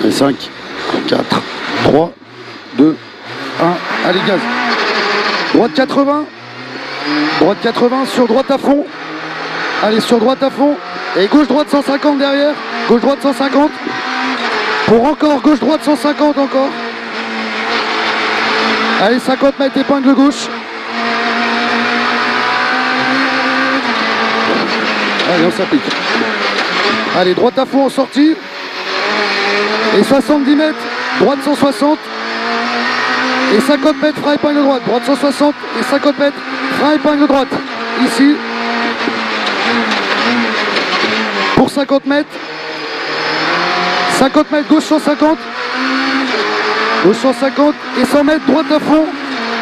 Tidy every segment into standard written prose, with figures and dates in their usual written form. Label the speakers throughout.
Speaker 1: Allez, 5, 4, 3, 2, 1. Allez, gaz. Droite 80. Droite 80 sur droite à fond. Allez, sur droite à fond. Et gauche-droite 150 derrière. Gauche-droite 150. Pour encore gauche-droite 150 encore. Allez, 50 mètres, épingle gauche. Allez, on s'applique. Allez, droite à fond en sortie. Et 70 mètres, droite 160. Et 50 mètres, frein épingle droite. Droite 160 et 50 mètres, frein épingle droite. Ici. Pour 50 mètres. 50 mètres, gauche 150. Gauche 150 et 100 mètres, droite à fond.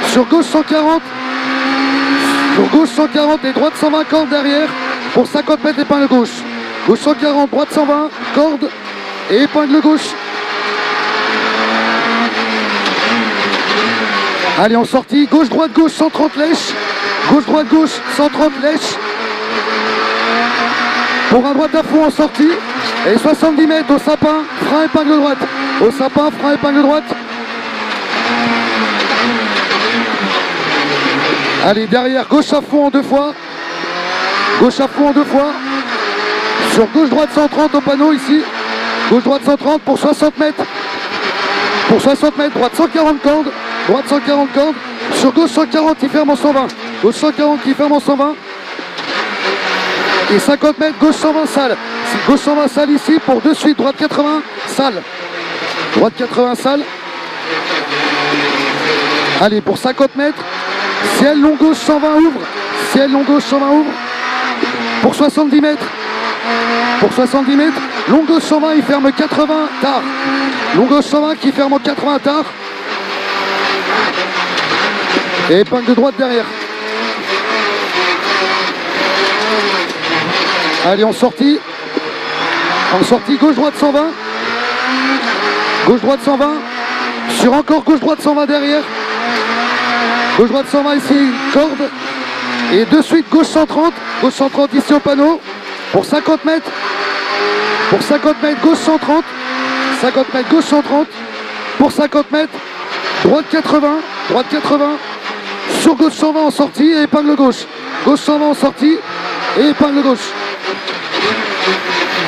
Speaker 1: Sur gauche 140. Sur gauche 140 et droite 120 cordes derrière. Pour 50 mètres, épingle gauche. Gauche 140, droite 120, corde et épingle gauche. Allez, en sortie, gauche-droite, gauche, 130 lèches. Gauche-droite, gauche, 130 lèches. Pour un droite à fond en sortie. Et 70 mètres au sapin, frein épingle droite. Au sapin, frein épingle droite. Allez, derrière, gauche à fond en 2 fois. Gauche à fond en 2 fois. Sur gauche-droite 130 au panneau ici. Gauche-droite 130 pour 60 mètres. Pour 60 mètres, droite 140 cordes. Droite 140 cordes. Sur gauche 140 qui ferme en 120. Gauche 140 qui ferme en 120. Et 50 mètres, gauche 120 salle. Gauche 120 salle ici pour de suite. Droite 80 salle. Droite 80 salle. Allez, pour 50 mètres. Ciel long gauche 120 ouvre. Ciel long gauche 120 ouvre. Pour 70 mètres. Pour 70 mètres. Long gauche 120, il ferme 80 tard. Long gauche 120 qui ferme en 80 tard. Et épingle de droite derrière. Allez, en sortie. En sortie, gauche-droite 120. Gauche-droite 120. Sur encore gauche-droite 120 derrière. Gauche-droite 120 ici, corde. Et de suite, gauche 130. Gauche 130 ici au panneau. Pour 50 mètres. Pour 50 mètres, gauche 130. 50 mètres, gauche 130. Pour 50 mètres, droite 80. Droite 80. Sur gauche 120 en sortie et épingle gauche. Gauche 120 en sortie et épingle gauche.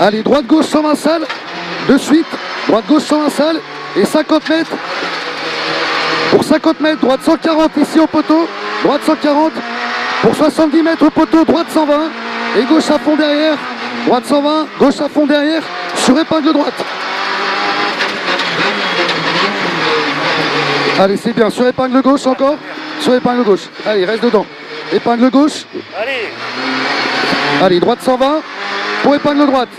Speaker 1: Allez, droite gauche 120 salle. De suite, droite gauche 120 salle. Et 50 mètres. Pour 50 mètres, droite 140 ici au poteau. Droite 140. Pour 70 mètres au poteau, droite 120. Et gauche à fond derrière. Droite 120, gauche à fond derrière. Sur épingle droite. Allez, c'est bien. Sur épingle gauche encore. Sur épingle gauche. Allez, reste dedans. Épingle gauche.
Speaker 2: Allez.
Speaker 1: Allez, droite 120. Pour épingle droite.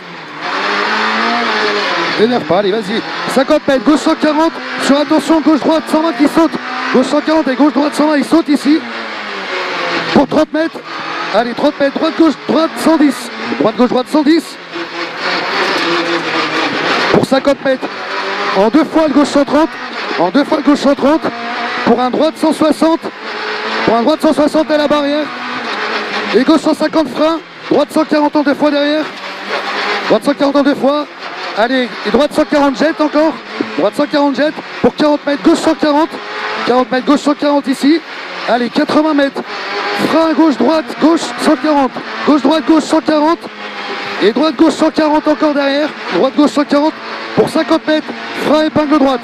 Speaker 1: T'énerve pas, allez, vas-y. 50 mètres, gauche 140. Sur attention, gauche-droite 120 qui saute. Gauche 140 et gauche-droite 120, il saute ici. Pour 30 mètres. Allez, 30 mètres, droite-gauche, droite 110. Droite-gauche, droite 110. Pour 50 mètres. En 2 fois le gauche 130. En 2 fois le gauche 130. Pour un droite 160. Pour un droite 160 à la barrière. Et gauche 150 frein. Droite 140 en 2 fois derrière. Droite 140 en 2 fois. Allez, et droite 140 jette encore. Droite 140 jette. Pour 40 mètres, gauche 140. 40 mètres, gauche 140 ici. Allez, 80 mètres. Frein gauche, droite, gauche 140. Gauche, droite, gauche 140. Et droite, gauche 140 encore derrière. Droite, gauche 140. Pour 50 mètres. Frein épingle droite.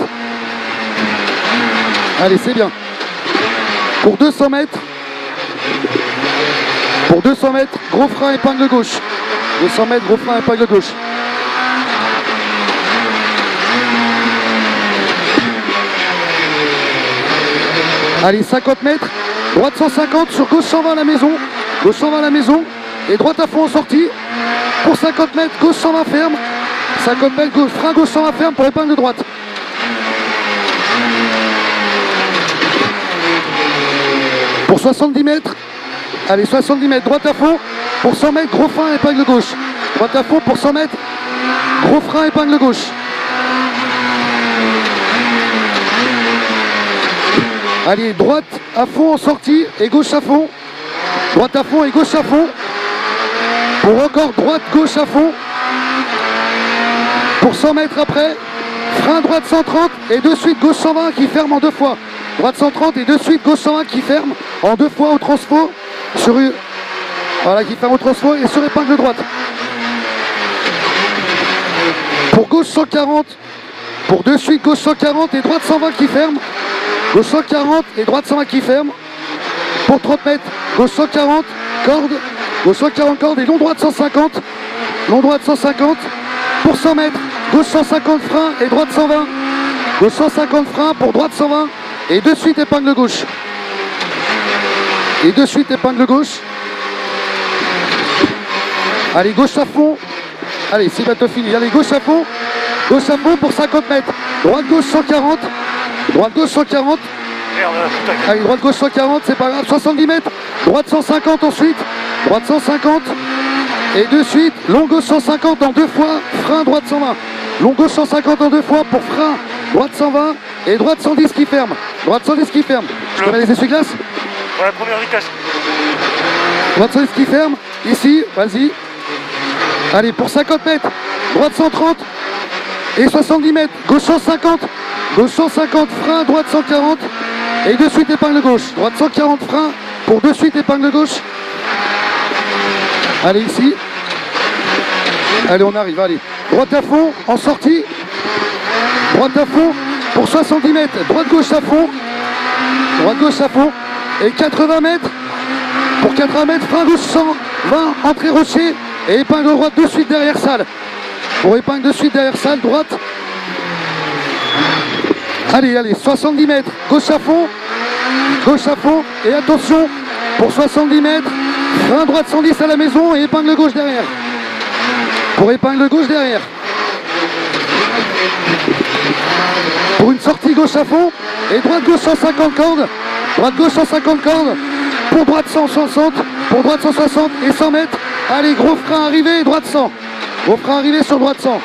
Speaker 1: Allez, c'est bien. Pour 200 mètres. Pour 200 mètres, gros frein épingle gauche. 200 mètres, gros frein épingle gauche. Allez, 50 mètres. Droite 150 sur gauche 120 à la maison. Gauche 120 à la maison. Et droite à fond en sortie. Pour 50 mètres, gauche 120 ferme. 50 mètres, gauche, frein gauche 120 ferme pour épingle droite. Pour 70 mètres. Allez, 70 mètres, droite à fond. Pour 100 mètres, gros frein, épingle gauche. Droite à fond pour 100 mètres. Gros frein, épingle gauche. Allez, droite à fond en sortie et gauche à fond. Droite à fond et gauche à fond. Pour encore droite, gauche à fond. Pour 100 mètres après. frein droite 130 et de suite gauche 120 qui ferme en 2 fois. Droite 130 et de suite gauche 120 qui ferme en 2 fois au transfo. Voilà, qui ferme au transfo et sur épingle droite. Pour gauche 140, pour de suite gauche 140 et droite 120 qui ferme. Gauche 140 et droite 120 qui ferme. Pour 30 mètres, gauche 140, corde. Gauche 140 corde et long droite 150. Long droite 150. Pour 100 mètres, gauche 150 frein et droite 120. Gauche 150 frein pour droite 120. Et de suite épingle gauche. Et de suite épingle gauche. Allez, gauche à fond. Allez, c'est bientôt fini. Allez, gauche à fond. Gauche à fond pour 50 mètres. Droite gauche 140. Droite gauche 140. Allez, droite gauche 140, c'est pas grave. 70 mètres. Droite 150 ensuite. Droite 150. Et de suite, long gauche 150 en 2 fois. Frein droite 120. Long gauche 150 en 2 fois pour frein. Droite 120. Et droite 110 qui ferme. Droite 110 qui ferme. Je te mets les essuie-glaces.
Speaker 2: Pour la première vitesse.
Speaker 1: Droite 110 qui ferme. Ici, vas-y. Allez, pour 50 mètres. Droite 130. Et 70 mètres. Gauche 150. Gauche 150, frein, droite 140. Et de suite épingle gauche. Droite 140, frein. Pour de suite épingle gauche. Allez, ici. Allez, on arrive, allez. Droite à fond, en sortie. Droite à fond, pour 70 mètres. Droite gauche à fond. Droite gauche à fond. Et 80 mètres. Pour 80 mètres, frein gauche 120, entrée rocher. Et épingle droite de suite derrière salle. Pour épingle de suite derrière salle, droite. Allez, allez, 70 mètres. Gauche à fond. Gauche à fond. Et attention, pour 70 mètres. Frein droite 110 à la maison et épingle gauche derrière. Pour épingle gauche derrière. Pour une sortie gauche à fond. Et droite gauche 150 cordes. Droite gauche 150 cordes. Pour droite 160. Pour droite 160 et 100 mètres. Allez, gros frein arrivé et droite 100. Gros frein arrivé sur droite 100.